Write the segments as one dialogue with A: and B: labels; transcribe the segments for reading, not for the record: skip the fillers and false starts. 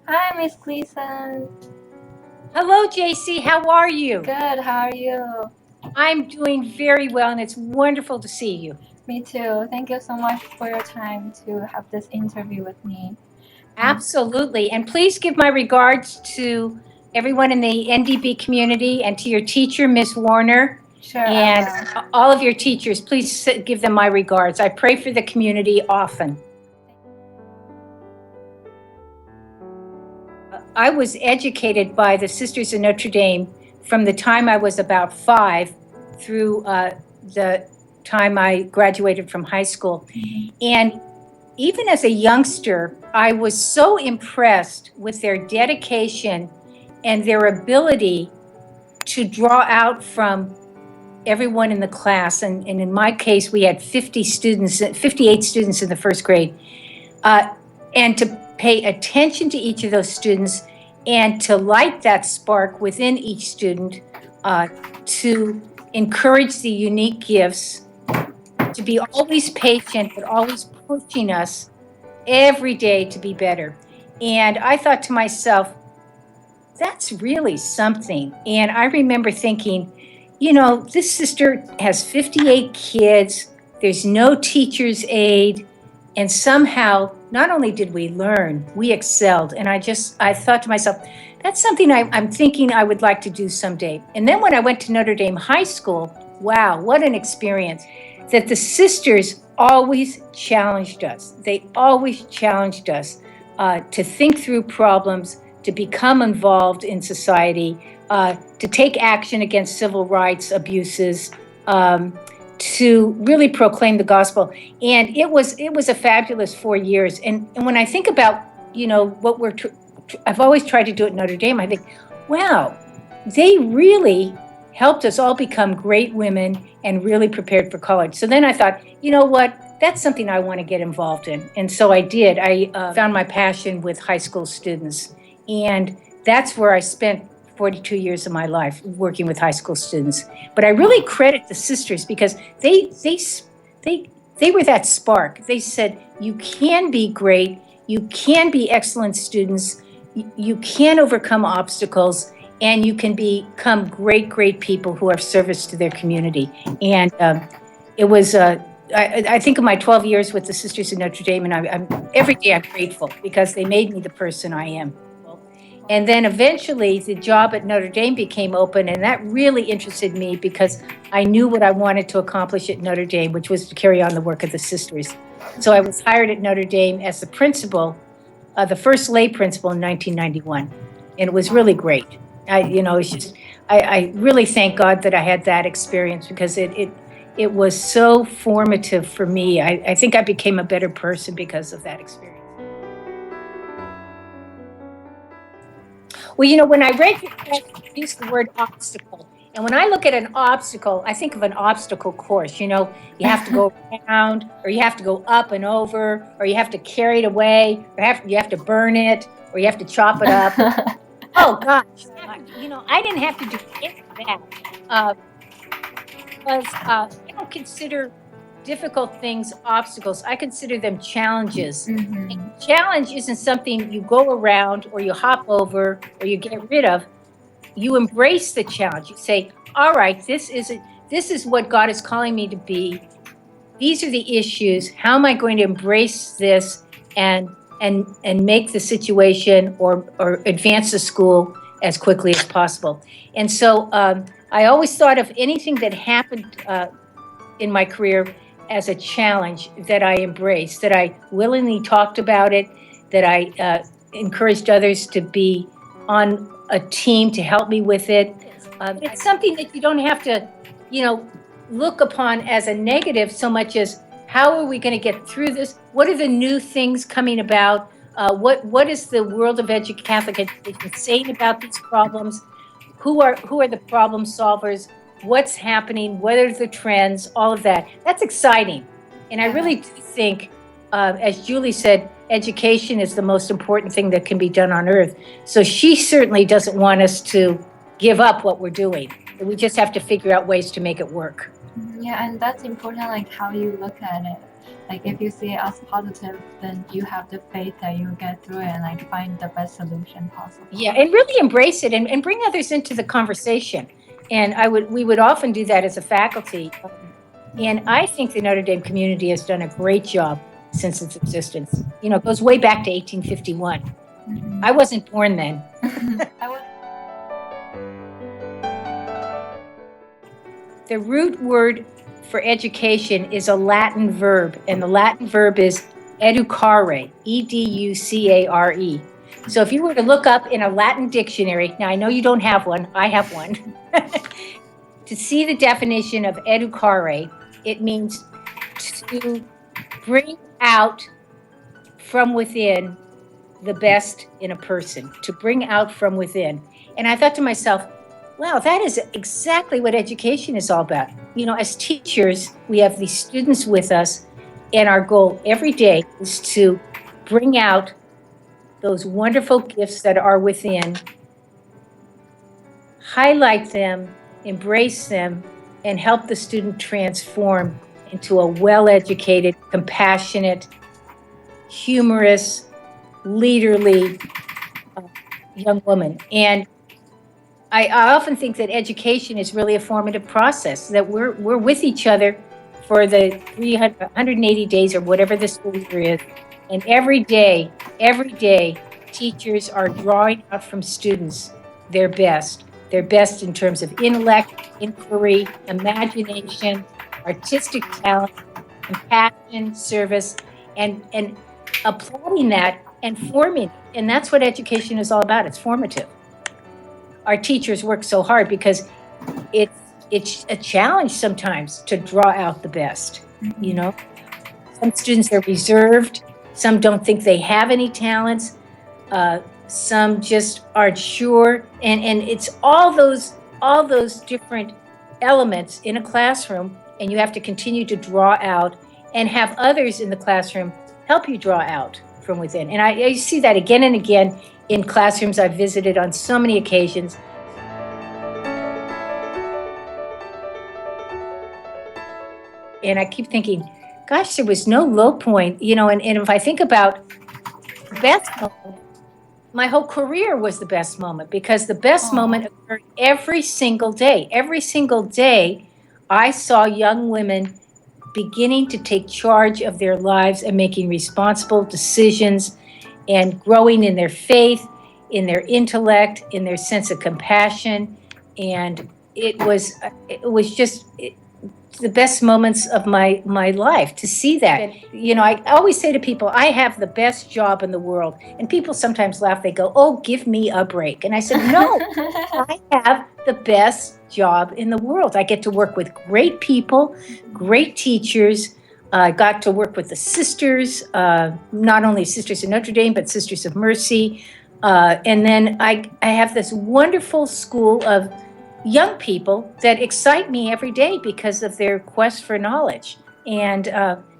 A: Hi, Miss Gleason.
B: Hello, JC. How are you?
A: Good, how are you?
B: I'm doing very well, and it's wonderful to see you.
A: Me too. Thank you so much for your time to have this interview with me.
B: Absolutely. And please give my regards to everyone in the NDB community and to your teacher, Miss Warner,
A: Sure,
B: and
A: I will.
B: all of your teachers. Please give them my regards. I pray for the community often. I was educated by the Sisters of Notre Dame from the time I was about 5 through the time I graduated from high school. And even as a youngster, I was so impressed with their dedication and their ability to draw out from everyone in the class. And in my case, we had 58 students in the first grade. And to pay attention to each of those students and to light that spark within each student, to encourage the unique gifts, to be always patient, but always pushing us every day to be better. And I thought to myself, that's really something. And I remember thinking, this sister has 58 kids, there's no teacher's aide. And somehow, not only did we learn, we excelled. And I thought to myself, that's something I'm thinking I would like to do someday. And then when I went to Notre Dame High School, wow, what an experience. That the sisters always challenged us. They always challenged us to think through problems, to become involved in society, to take action against civil rights abuses, to really proclaim the gospel. And it was a fabulous 4 years. And when I think about, what I've always tried to do at Notre Dame, I think, wow, they really helped us all become great women and really prepared for college. So then I thought, you know what? That's something I want to get involved in. And so I did. I found my passion with high school students. And that's where I spent 42 years of my life working with high school students. But I really credit the sisters because they were that spark. They said, you can be great, you can be excellent students, you can overcome obstacles, and you can become great people who are of service to their community. And it was I think of my 12 years with the Sisters of Notre Dame, and I'm every day I'm grateful because they made me the person I am. And then eventually the job at Notre Dame became open, and that really interested me because I knew what I wanted to accomplish at Notre Dame, which was to carry on the work of the sisters. So I was hired at Notre Dame as the principal, the first lay principal in 1991, and it was really great. I really thank God that I had that experience because it was so formative for me. I think I became a better person because of that experience. Well, when I read your question, you used the word obstacle. And when I look at an obstacle, I think of an obstacle course. You you have to go around, or you have to go up and over, or you have to carry it away, or you have to burn it, or you have to chop it up. Oh, gosh. I didn't have to do any of that because I don't consider difficult things obstacles. I consider them challenges. Challenge isn't something you go around or you hop over or you get rid of. You embrace the challenge. You say, all right, this is what God is calling me to be. These are the issues. How am I going to embrace this and make the situation or advance the school as quickly as possible? And so I always thought of anything that happened in my career as a challenge that I embraced, that I willingly talked about it, that I encouraged others to be on a team to help me with it. It's something that you don't have to, look upon as a negative so much as how are we going to get through this? What are the new things coming about? What is the world of Catholic education saying about these problems? Who are the problem solvers? What's happening? What are the trends? All of that. That's exciting. And I really do think, as Julie said, education is the most important thing that can be done on earth. So she certainly doesn't want us to give up what we're doing. We just have to figure out ways to make it work.
A: Yeah, and that's important, like how you look at it. like if you see it as positive, then you have the faith that you'll get through it and like find the best solution possible.
B: Yeah, and really embrace it and bring others into the conversation. And we would often do that as a faculty. And I think the Notre Dame community has done a great job since its existence. You know, it goes way back to 1851. I wasn't born then. The root word for education is a Latin verb, and the Latin verb is educare, educare. So if you were to look up in a Latin dictionary, now I know you don't have one, I have one, to see the definition of educare, it means to bring out from within the best in a person, to bring out from within. And I thought to myself, wow, that is exactly what education is all about. You know, as teachers, we have these students with us, and our goal every day is to bring out those wonderful gifts that are within, highlight them, embrace them, and help the student transform into a well-educated, compassionate, humorous, leaderly young woman. And I often think that education is really a formative process, that we're with each other for the 180 days or whatever the school year is. And every day, teachers are drawing out from students their best in terms of intellect, inquiry, imagination, artistic talent, compassion, service, and applauding that and forming it. And that's what education is all about. It's formative. Our teachers work so hard because it's a challenge sometimes to draw out the best. You know, some students are reserved, some don't think they have any talents, some just aren't sure, and it's all those different elements in a classroom, and you have to continue to draw out and have others in the classroom help you draw out from within. And I see that again and again in classrooms I've visited on so many occasions. And I keep thinking, gosh, there was no low point, you know, and if I think about the best moment, my whole career was the best moment, because the best moment occurred every single day. Every single day, I saw young women beginning to take charge of their lives and making responsible decisions and growing in their faith, in their intellect, in their sense of compassion. And it was just the best moments of my life to see that. You know, I always say to people, I have the best job in the world. And people sometimes laugh. They go, oh, give me a break. And I said, no, I have the best job in the world. I get to work with great people, great teachers. I got to work with the sisters, not only Sisters of Notre Dame, but Sisters of Mercy. And then I have this wonderful school of young people that excite me every day because of their quest for knowledge. And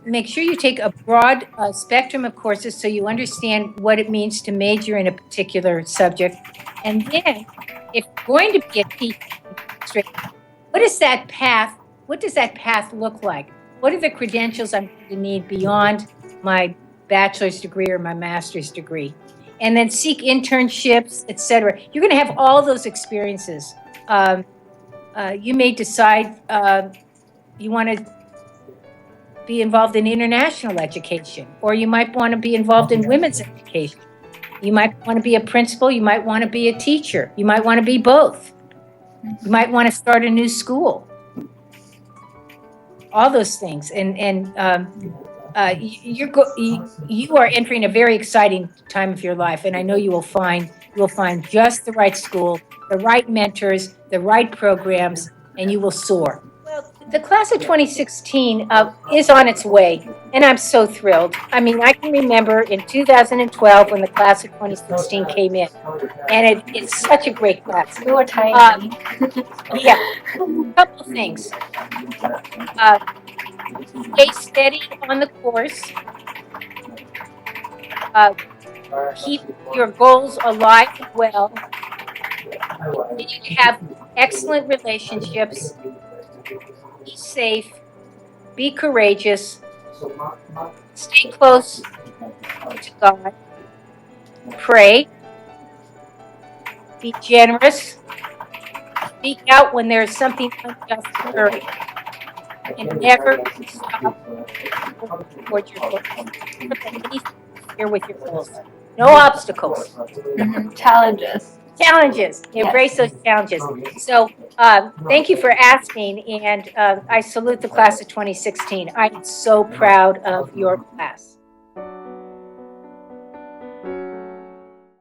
B: make sure you take a broad spectrum of courses so you understand what it means to major in a particular subject. And then, if you're going to be a teacher, what does that path look like? What are the credentials I'm going to need beyond my bachelor's degree or my master's degree? And then seek internships, etc. You're going to have all those experiences. You may decide you want to be involved in international education, or you might want to be involved in women's education. You might want to be a principal, you might want to be a teacher, you might want to be both. You might want to start a new school. All those things. And you are entering a very exciting time of your life, and I know you will find just the right school, the right mentors, the right programs, and you will soar. Well, the class of 2016 is on its way, and I'm so thrilled. I mean, I can remember in 2012 when the class of 2016 came in, and it's such a great class.
A: You were tiny.
B: Yeah, a couple of things. Stay steady on the course. Keep your goals alive and well. Continue to have excellent relationships. Be safe. Be courageous. Stay close to God. Pray. Be generous. Speak out when there is something unjust occurring. And never stop working towards your goals. Never let anything interfere with your goals. No obstacles.
A: Challenges.
B: Challenges. Embrace
A: Yes.
B: those challenges. So thank you for asking, and I salute the class of 2016. I'm so proud of your class.